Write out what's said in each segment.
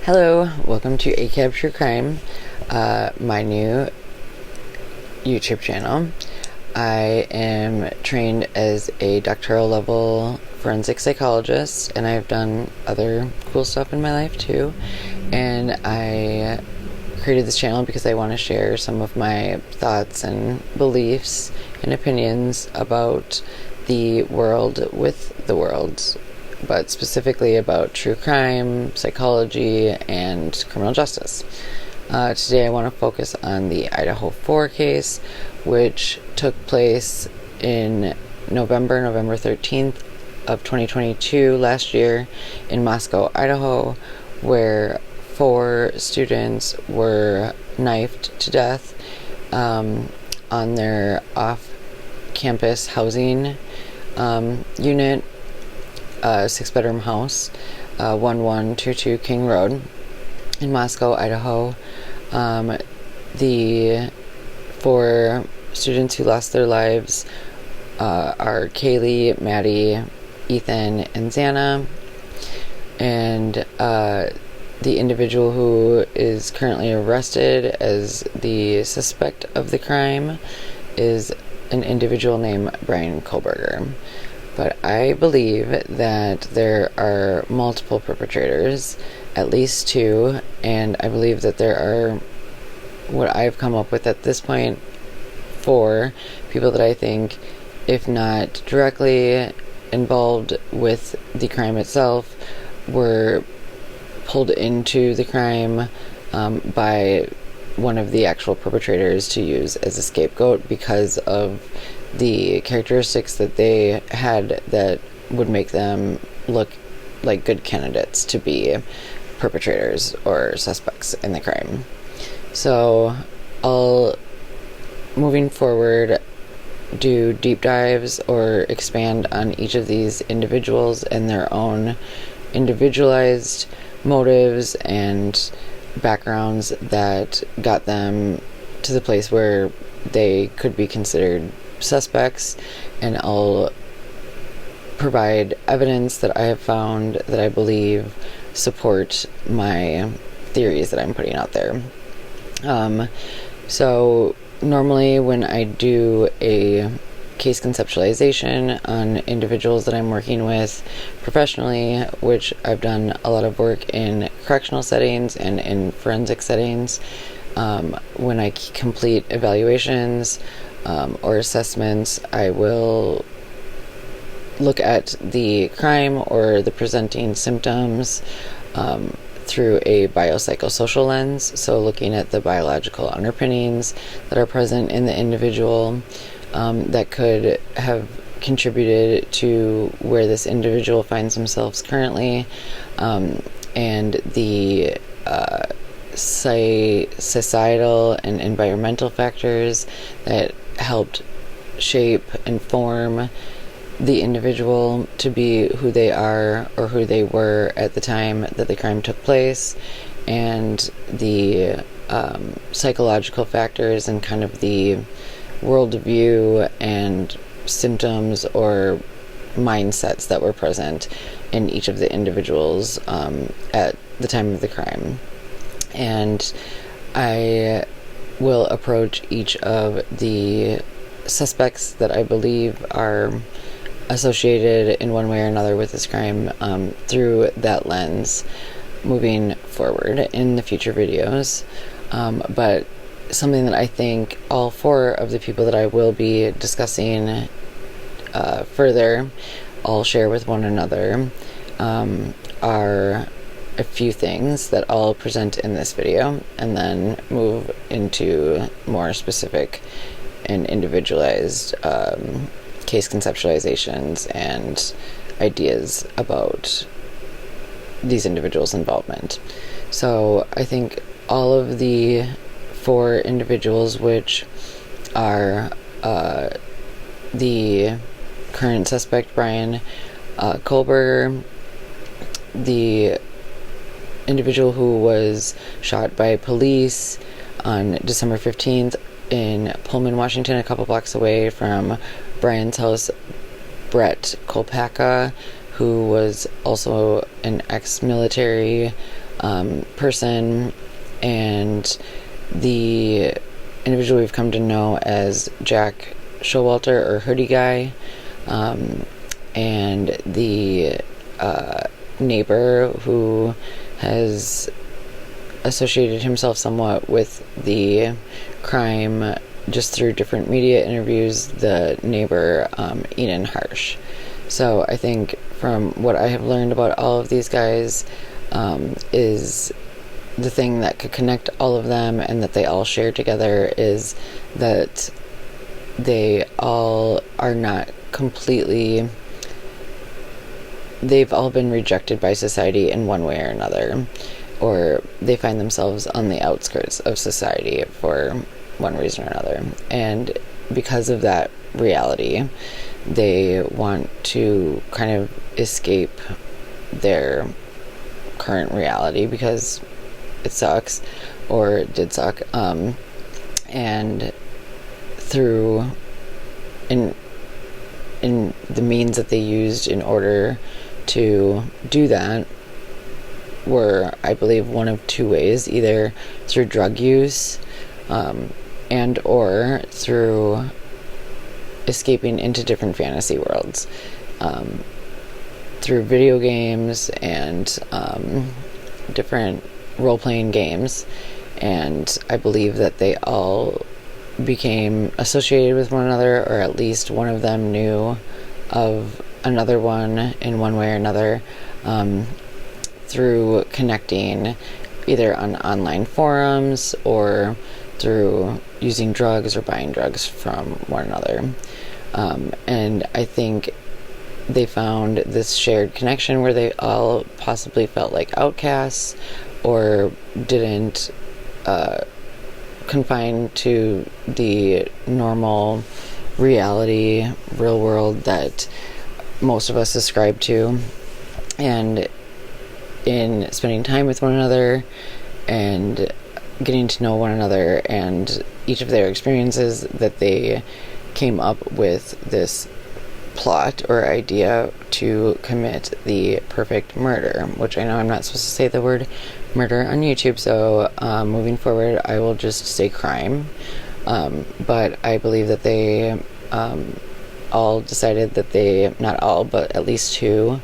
Hello, welcome to ACAB True Crime, my new YouTube channel. I am trained as a doctoral level forensic psychologist, and I've done other cool stuff in my life too. And I created this channel because I want to share some of my thoughts and beliefs and opinions about the world with the world, but specifically about true crime, psychology, and criminal justice. Today I want to focus on the Idaho4 case, which took place in November 13th of 2022, last year, in Moscow, Idaho, where 4 students were knifed to death on their off-campus housing unit, 6-bedroom house, 1122 King Road in Moscow, Idaho. The 4 students who lost their lives are Kaylee, Maddie, Ethan, and Xana. And the individual who is currently arrested as the suspect of the crime is an individual named Brian Kohlberger. But I believe that there are multiple perpetrators, at least 2, and I believe that there are, what I've come up with at this point, 4 people that I think, if not directly involved with the crime itself, were pulled into the crime by one of the actual perpetrators to use as a scapegoat because of the characteristics that they had that would make them look like good candidates to be perpetrators or suspects in the crime. So I'll, moving forward, do deep dives or expand on each of these individuals and their own individualized motives and backgrounds that got them to the place where they could be considered suspects, and I'll provide evidence that I have found that I believe support my theories that I'm putting out there. So normally when I do a case conceptualization on individuals that I'm working with professionally, which I've done a lot of work in correctional settings and in forensic settings, when I complete evaluations or assessments, I will look at the crime or the presenting symptoms through a biopsychosocial lens, so looking at the biological underpinnings that are present in the individual that could have contributed to where this individual finds themselves currently, and the societal and environmental factors that helped shape and form the individual to be who they are or who they were at the time that the crime took place, and the psychological factors and kind of the worldview and symptoms or mindsets that were present in each of the individuals at the time of the crime. And I will approach each of the suspects that I believe are associated in one way or another with this crime through that lens moving forward in the future videos. But something that I think all 4 of the people that I will be discussing further, I'll share with one another, are a few things that I'll present in this video and then move into more specific and individualized case conceptualizations and ideas about these individuals' involvement. So I think all of the 4 individuals, which are the current suspect Brian Kohlberger, the individual who was shot by police on December 15th in Pullman, Washington, a couple blocks away from Brian's house, Brett Kolpaka, who was also an ex-military person, and the individual we've come to know as Jack Showalter, or Hoodie Guy, and the neighbor who has associated himself somewhat with the crime just through different media interviews, the neighbor, Eden Harsh. So I think from what I have learned about all of these guys, is the thing that could connect all of them and that they all share together is that they all are not completely... They've all been rejected by society in one way or another, or they find themselves on the outskirts of society for one reason or another. And because of that reality, they want to kind of escape their current reality because it sucks, or it did suck, and through in the means that they used in order to do that were, I believe, one of two ways: either through drug use, and or through escaping into different fantasy worlds, through video games and different role-playing games. And I believe that they all became associated with one another, or at least one of them knew of another one in one way or another, through connecting either on online forums or through using drugs or buying drugs from one another. And I think they found this shared connection where they all possibly felt like outcasts, or didn't confine to the normal reality, real world that most of us ascribe to. And in spending time with one another and getting to know one another and each of their experiences, that they came up with this plot or idea to commit the perfect murder, which I know I'm not supposed to say the word murder on YouTube, so moving forward I will just say crime. But I believe that they all decided that they, not all, but at least two,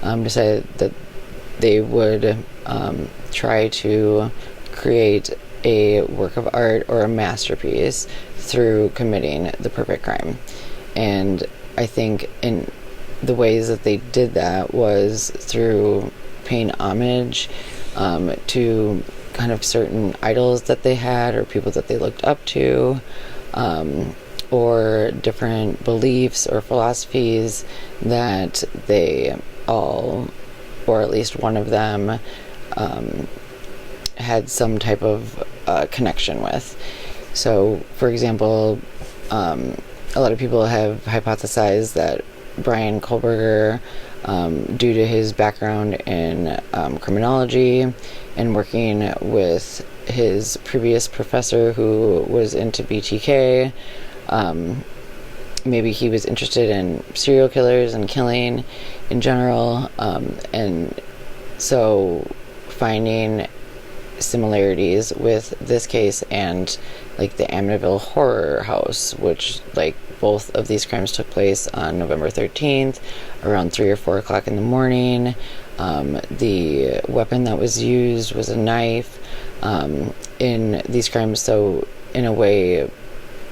decided that they would try to create a work of art or a masterpiece through committing the perfect crime. And I think in the ways that they did that was through paying homage to kind of certain idols that they had, or people that they looked up to, or different beliefs or philosophies that they all, or at least one of them, had some type of connection with. So, for example, a lot of people have hypothesized that Brian Kohlberger, due to his background in criminology and working with his previous professor who was into BTK, maybe he was interested in serial killers and killing in general, and so finding similarities with this case and like the Amityville Horror House, which like both of these crimes took place on November 13th around 3 or 4 o'clock in the morning. The weapon that was used was a knife in these crimes, so in a way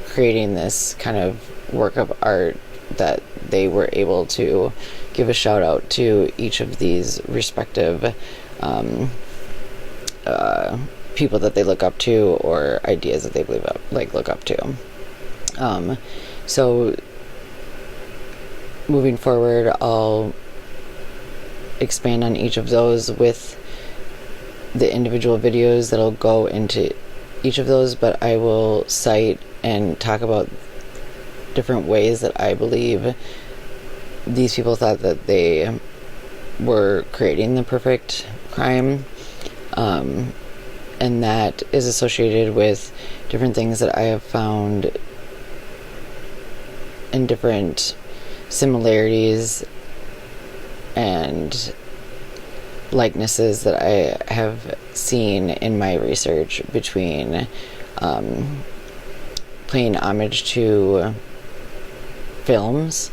creating this kind of work of art that they were able to give a shout out to each of these respective people that they look up to, or ideas that they believe look up to. So moving forward, I'll expand on each of those with the individual videos that'll go into each of those, but I will cite and talk about different ways that I believe these people thought that they were creating the perfect crime, and that is associated with different things that I have found in different similarities and likenesses that I have seen in my research between paying homage to films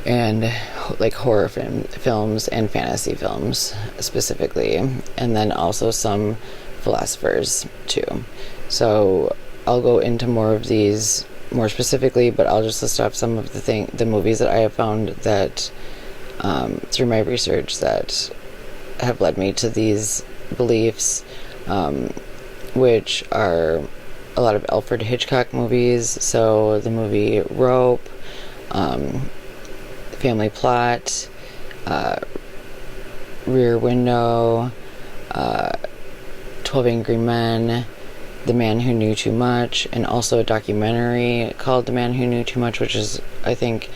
and like horror films and fantasy films specifically, and then also some philosophers too. So I'll go into more of these more specifically, but I'll just list off some of the movies that I have found that through my research that have led me to these beliefs, which are a lot of Alfred Hitchcock movies. So the movie Rope, Family Plot, Rear Window, 12 Angry Men, The Man Who Knew Too Much, and also a documentary called The Man Who Knew Too Much, which is, I think,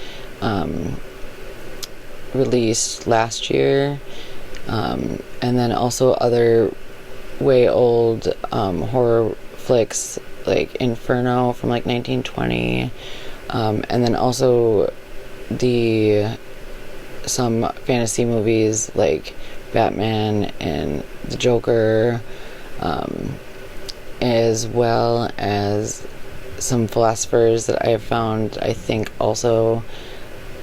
released last year. And then also other way old horror flicks like Inferno from like 1920, and then also some fantasy movies like Batman and the Joker, as well as some philosophers that I have found I think also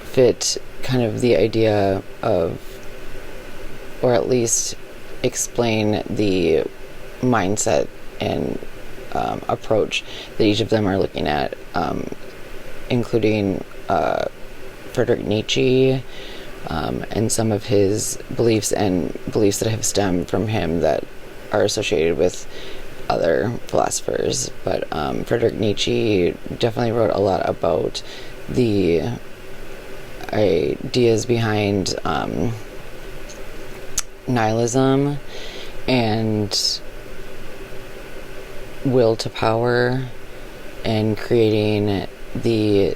fit kind of the idea of, or at least explain the mindset and approach that each of them are looking at, including Friedrich Nietzsche, and some of his beliefs and beliefs that have stemmed from him that are associated with other philosophers. But Friedrich Nietzsche definitely wrote a lot about the ideas behind nihilism and will to power, and creating the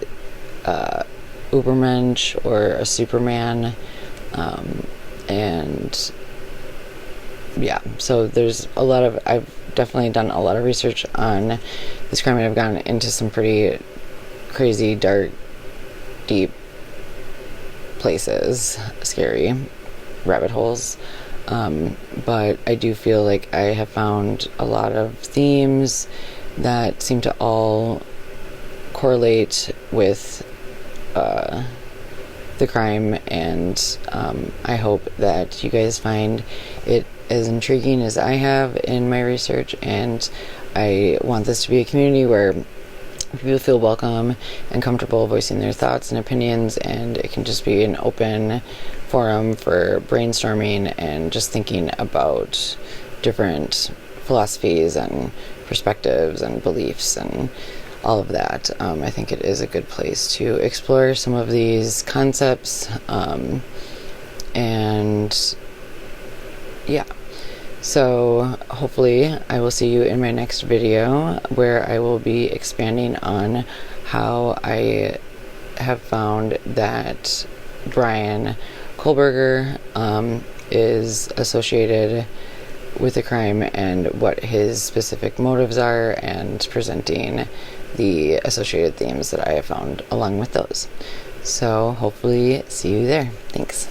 Ubermensch, or a Superman, and yeah, so there's a lot of, I've definitely done a lot of research on this crime, and I've gone into some pretty crazy, dark, deep places, scary rabbit holes, but I do feel like I have found a lot of themes that seem to all correlate with the crime, and I hope that you guys find it as intriguing as I have in my research, and I want this to be a community where people feel welcome and comfortable voicing their thoughts and opinions, and it can just be an open forum for brainstorming and just thinking about different philosophies and perspectives and beliefs and all of that. I think it is a good place to explore some of these concepts, and yeah, so hopefully I will see you in my next video, where I will be expanding on how I have found that Brian Kohlberger is associated with the crime, and what his specific motives are, and presenting the associated themes that I have found along with those. So hopefully see you there. Thanks.